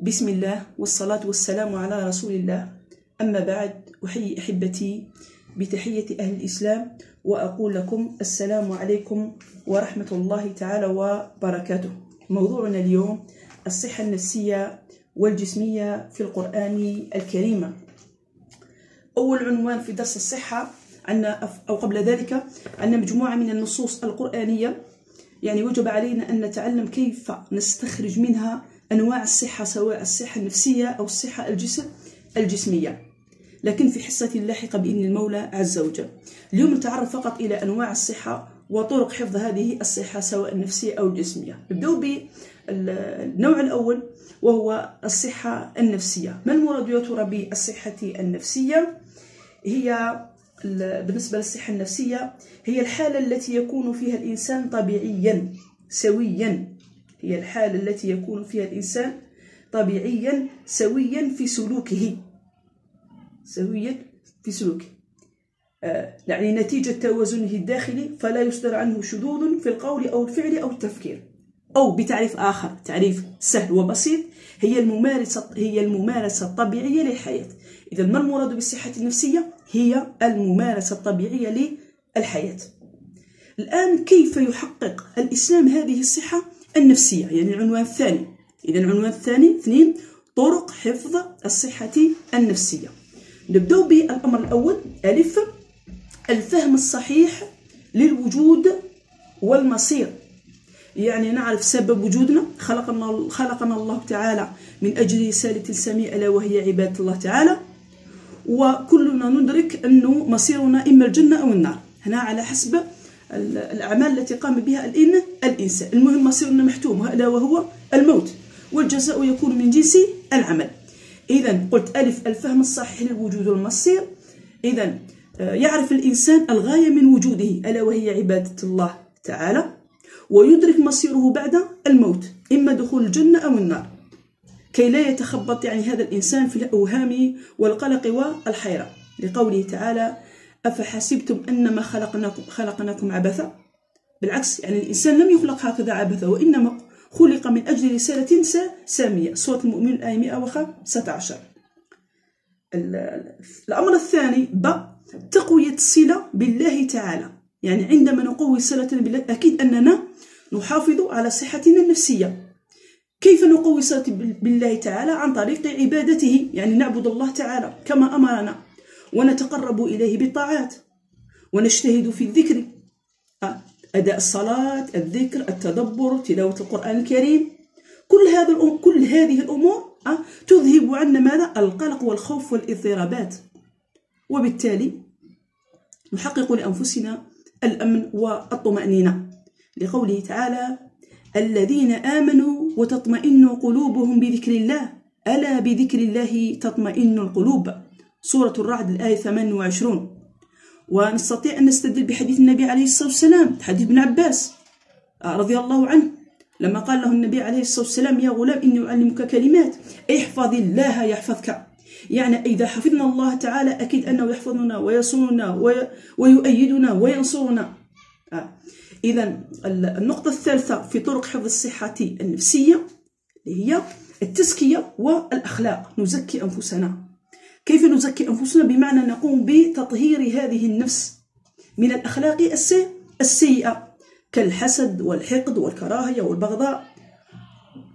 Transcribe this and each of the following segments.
بسم الله والصلاة والسلام على رسول الله. أما بعد، أحيي أحبتي بتحية أهل الإسلام وأقول لكم السلام عليكم ورحمة الله تعالى وبركاته. موضوعنا اليوم الصحة النفسية والجسمية في القرآن الكريم. أول عنوان في درس الصحة عندنا أو قبل ذلك عندنا مجموعة من النصوص القرآنية، يعني وجب علينا أن نتعلم كيف نستخرج منها أنواع الصحة، سواء الصحة النفسية أو الصحة الجسمية، لكن في حصة لاحقة بإذن المولى عز وجل. اليوم نتعرف فقط إلى أنواع الصحة وطرق حفظ هذه الصحة سواء النفسية أو الجسمية. نبدأ بالنوع الأول وهو الصحة النفسية. ما المراد يا ترى بالصحة النفسية؟ هي بالنسبة للصحة النفسية هي الحالة التي يكون فيها الإنسان طبيعيا سويا، هي الحالة التي يكون فيها الإنسان طبيعيا سويا في سلوكه، يعني نتيجة توازنه الداخلي، فلا يصدر عنه شذوذ في القول أو الفعل أو التفكير. أو بتعريف آخر، تعريف سهل وبسيط، هي الممارسة الطبيعية للحياة. إذا ما المراد بالصحة النفسية؟ هي الممارسة الطبيعية للحياة. الآن كيف يحقق الإسلام هذه الصحة النفسية؟ يعني العنوان الثاني. إذا العنوان الثاني 2 طرق حفظ الصحة النفسية. نبدأ بالأمر الأول، ألف، الفهم الصحيح للوجود والمصير. يعني نعرف سبب وجودنا، خلقنا الله تعالى من أجل رسالة سامية ألا وهي عبادة الله تعالى، وكلنا ندرك أنه مصيرنا إما الجنة أو النار، هنا على حسب الأعمال التي قام بها الإنسان. المهم مصيرنا محتوم ألا وهو الموت، والجزاء يكون من جنس العمل. إذا قلت ألف، الفهم الصحيح للوجود والمصير. إذا يعرف الإنسان الغاية من وجوده ألا وهي عبادة الله تعالى، ويدرك مصيره بعد الموت، إما دخول الجنة أو النار، كي لا يتخبط يعني هذا الإنسان في الأوهام والقلق والحيرة، لقوله تعالى: أفحسبتم أنما خلقناكم عبثا. بالعكس، يعني الإنسان لم يخلق هكذا عبثا، وإنما خلق من أجل رسالة سامية. سورة المؤمنون الآية 115. الأمر الثاني تقوية الصلة بالله تعالى. يعني عندما نقوي صلتنا بالله أكيد أننا نحافظ على صحتنا النفسية. كيف نقوي صلتنا بالله تعالى؟ عن طريق عبادته، يعني نعبد الله تعالى كما أمرنا، ونتقرب إليه بالطاعات، ونجتهد في الذكر، أداء الصلاة، الذكر، التدبر، تلاوة القرآن الكريم. كل هذه الأمور تذهب عنا ماذا؟ القلق والخوف والاضطرابات، وبالتالي نحقق لأنفسنا الأمن والطمأنينة، لقوله تعالى: الذين آمنوا وتطمئن قلوبهم بذكر الله، ألا بذكر الله تطمئن القلوب. سورة الرعد الآية 28. ونستطيع أن نستدل بحديث النبي عليه الصلاة والسلام، حديث ابن عباس رضي الله عنه، لما قال له النبي عليه الصلاة والسلام: يا غلام إني أعلمك كلمات احفظ الله يحفظك. يعني إذا حفظنا الله تعالى أكيد أنه يحفظنا ويصوننا ويؤيدنا وينصرنا. إذا النقطة الثالثة في طرق حفظ الصحة النفسية هي التزكية والأخلاق. نزكي أنفسنا. كيف نزكي أنفسنا؟ بمعنى نقوم بتطهير هذه النفس من الأخلاق السيئة كالحسد والحقد والكراهية والبغضاء.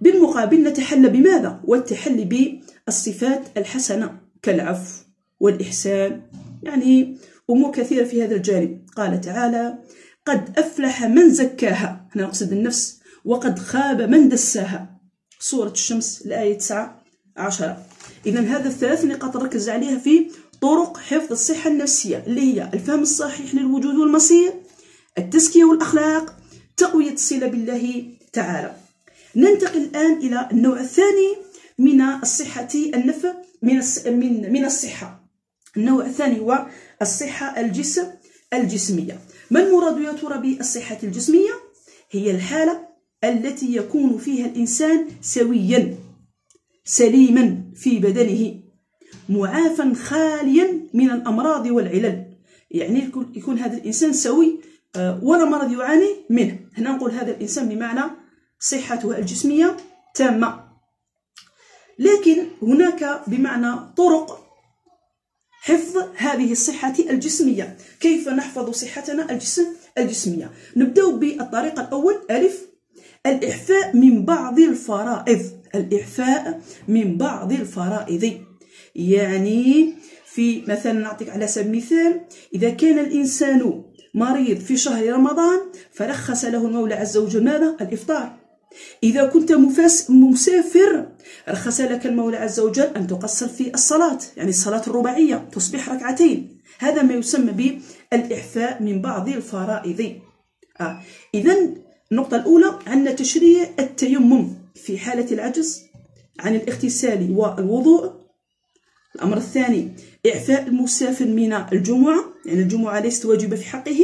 بالمقابل نتحلى بماذا؟ والتحلي بالصفات الحسنة كالعفو والإحسان، يعني أمور كثيرة في هذا الجانب. قال تعالى: قد أفلح من زكاها، هنا نقصد النفس، وقد خاب من دساها. سورة الشمس الآية 19. إذا هذا الثلاث نقاط ركز عليها في طرق حفظ الصحة النفسية، اللي هي الفهم الصحيح للوجود والمصير، التزكية والأخلاق، تقوية الصلة بالله تعالى. ننتقل الآن إلى النوع الثاني من الصحة من الصحة. النوع الثاني هو الصحة الجسمية. ما المراد يا ترى بالصحة الجسمية؟ هي الحالة التي يكون فيها الإنسان سويا سليما في بدنه، معافى خاليا من الأمراض والعلل. يعني يكون هذا الإنسان سوي ولا مرض يعاني منه. هنا نقول هذا الإنسان بمعنى صحته الجسمية تامة. لكن هناك بمعنى طرق حفظ هذه الصحة الجسمية. كيف نحفظ صحتنا الجسمية؟ نبدأ بالطريقة الأول، ألف، الإعفاء من بعض الفرائض. الإعفاء من بعض الفرائض، يعني في مثلا نعطيك على سبيل المثال، إذا كان الإنسان مريض في شهر رمضان فرخص له المولى عز وجل ماذا؟ الإفطار. إذا كنت مسافر رخص لك المولى عز وجل أن تقصر في الصلاة، يعني الصلاة الرباعية تصبح ركعتين. هذا ما يسمى بالإعفاء من بعض الفرائض. إذن النقطة الأولى عندنا تشريع التيمم في حالة العجز عن الاغتسال والوضوء. الأمر الثاني إعفاء المسافر من الجمعة، يعني الجمعة ليست واجبة في حقه.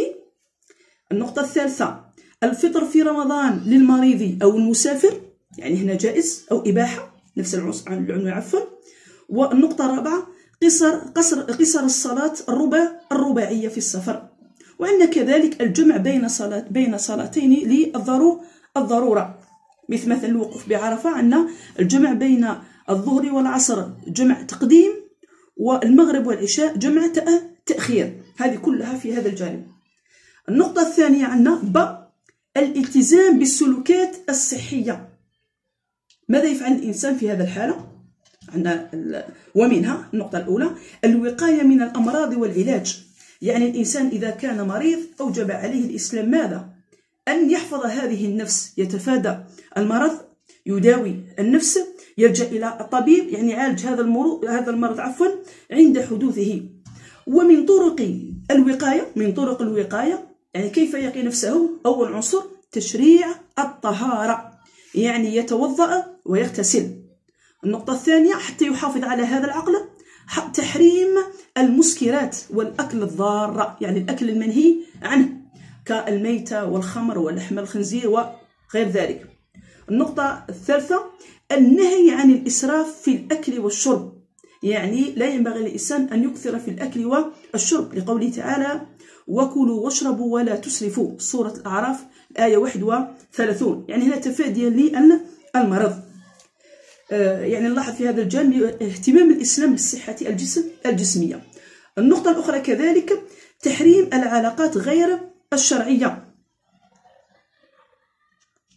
النقطة الثالثة الفطر في رمضان للمريض أو المسافر، يعني هنا جائز أو إباحة، نفس العنوان عفوا. والنقطة الرابعة قصر الصلاة الرباعية في السفر. وعندنا كذلك الجمع بين صلاتين للضرورة، مثل الوقوف بعرفة، عندنا الجمع بين الظهر والعصر جمع تقديم، والمغرب والعشاء جمع تأخير. هذه كلها في هذا الجانب. النقطة الثانية عندنا الالتزام بالسلوكات الصحية. ماذا يفعل الإنسان في هذا الحالة؟ عندنا ومنها النقطة الأولى الوقاية من الأمراض والعلاج. يعني الإنسان إذا كان مريض أوجب عليه الإسلام ماذا؟ أن يحفظ هذه النفس، يتفادى المرض، يداوي النفس، يلجأ إلى الطبيب، يعني يعالج هذا المرض عند حدوثه. ومن طرق الوقاية، يعني كيف يقي نفسه؟ أول عنصر تشريع الطهارة، يعني يتوضأ ويغتسل. النقطة الثانية حتى يحافظ على هذا العقل تحريم المسكرات والأكل الضار، يعني الأكل المنهي عنه كالميتة والخمر ولحم الخنزير وغير ذلك. النقطة الثالثة النهي عن الإسراف في الأكل والشرب، يعني لا ينبغي للإنسان أن يكثر في الأكل والشرب، لقوله تعالى وكلوا واشربوا ولا تسرفوا، سورة الأعراف الآية 31. يعني هنا تفاديا للمرض. يعني نلاحظ في هذا الجانب اهتمام الإسلام بالصحة الجسمية. النقطة الأخرى كذلك تحريم العلاقات غير الشرعية.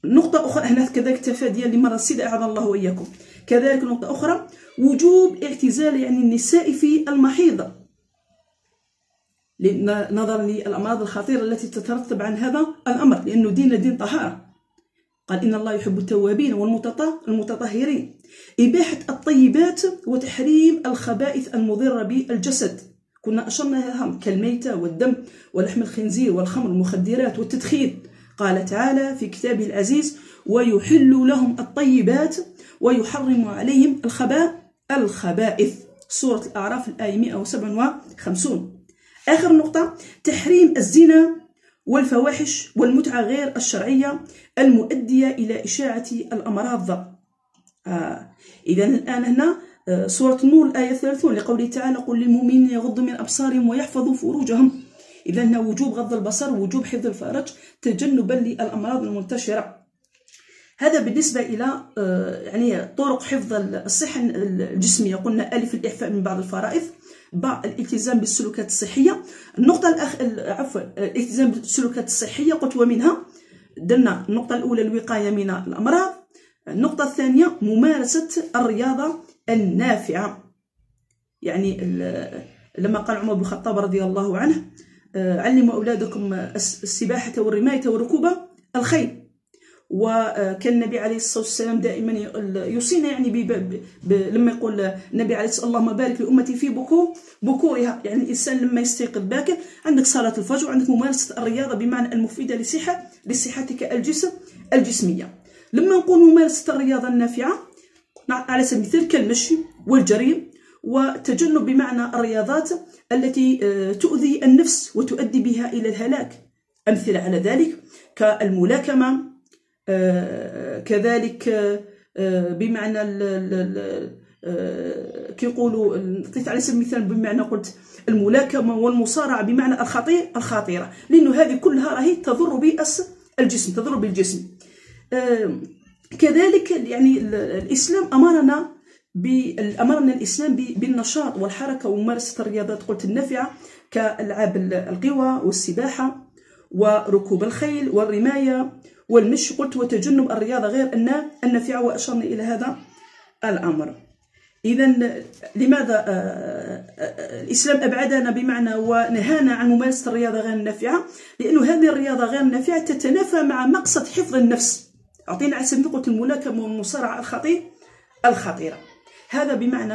نقطة أخرى هنا كذلك تفاديا لمرض السيدة أعاذنا الله وإياكم. كذلك نقطة أخرى وجوب اعتزال يعني النساء في المحيض، نظرا للأمراض الخطيرة التي تترتب عن هذا الأمر، لأنه دين طهارة. قال إن الله يحب التوابين والمتطهرين. إباحة الطيبات وتحريم الخبائث المضرة بالجسد، كنا أشرنا لها كالميتة والدم ولحم الخنزير والخمر والمخدرات والتدخين. قال تعالى في كتابه العزيز ويحل لهم الطيبات ويحرم عليهم الخبائث، سورة الأعراف الآية 157. آخر نقطة تحريم الزنا والفواحش والمتعة غير الشرعية المؤدية إلى إشاعة الأمراض. إذا الآن هنا سورة النور الآية 30 لقوله تعالى قل للمؤمنين يغضوا من أبصارهم ويحفظوا فروجهم. إذا هنا وجوب غض البصر ووجوب حفظ الفرج تجنبا للأمراض المنتشرة. هذا بالنسبة إلى يعني طرق حفظ الصحة الجسمية. قلنا ألف الإعفاء من بعض الفرائض، باء الالتزام بالسلوكات الصحية. النقطة الالتزام بالسلوكات الصحية قلت ومنها درنا النقطة الأولى الوقاية من الأمراض. النقطة الثانية ممارسة الرياضة النافعة، يعني لما قال عمر بن الخطاب رضي الله عنه علموا أولادكم السباحة والرماية وركوب الخيل. وكان النبي عليه الصلاة والسلام دائما يوصينا، يعني لما يقول النبي عليه الصلاة والسلام اللهم بارك لأمتي في بكورها، يعني الإنسان لما يستيقظ باكر عندك صلاة الفجر وعندك ممارسة الرياضة بمعنى المفيدة لصحتك الجسمية. لما نقول ممارسة الرياضة النافعة على سبيل المثال كالمشي والجري، وتجنب بمعنى الرياضات التي تؤذي النفس وتؤدي بها إلى الهلاك. أمثلة على ذلك كالملاكمة، كذلك بمعنى كيقولوا نعطيت على سبيل المثال بمعنى قلت الملاكمة والمصارعة بمعنى الخطيرة، لأنه هذه كلها راهي تضر بالجسم، تضر بالجسم. كذلك يعني الإسلام أمرنا أمرنا الإسلام بالنشاط والحركة وممارسة الرياضات قلت النافعة كألعاب القوى والسباحة وركوب الخيل والرماية والمشي قلت، وتجنب الرياضة غير النافعة، وأشرنا إلى هذا الأمر. إذا لماذا الإسلام أبعدنا بمعنى ونهانا عن ممارسة الرياضة غير النافعة؟ لأن هذه الرياضة غير النافعة تتنافى مع مقصد حفظ النفس. أعطينا على سبيل قلت الملاكمة والمصارعة الخطيرة. هذا بمعنى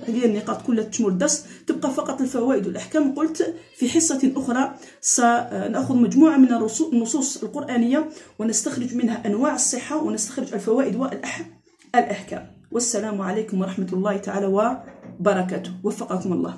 هذه النقاط كلها تشمل الدرس. تبقى فقط الفوائد والأحكام. قلت في حصة أخرى سنأخذ مجموعة من النصوص القرآنية ونستخرج منها أنواع الصحة ونستخرج الفوائد والأحكام. والسلام عليكم ورحمة الله تعالى وبركاته. وفقكم الله.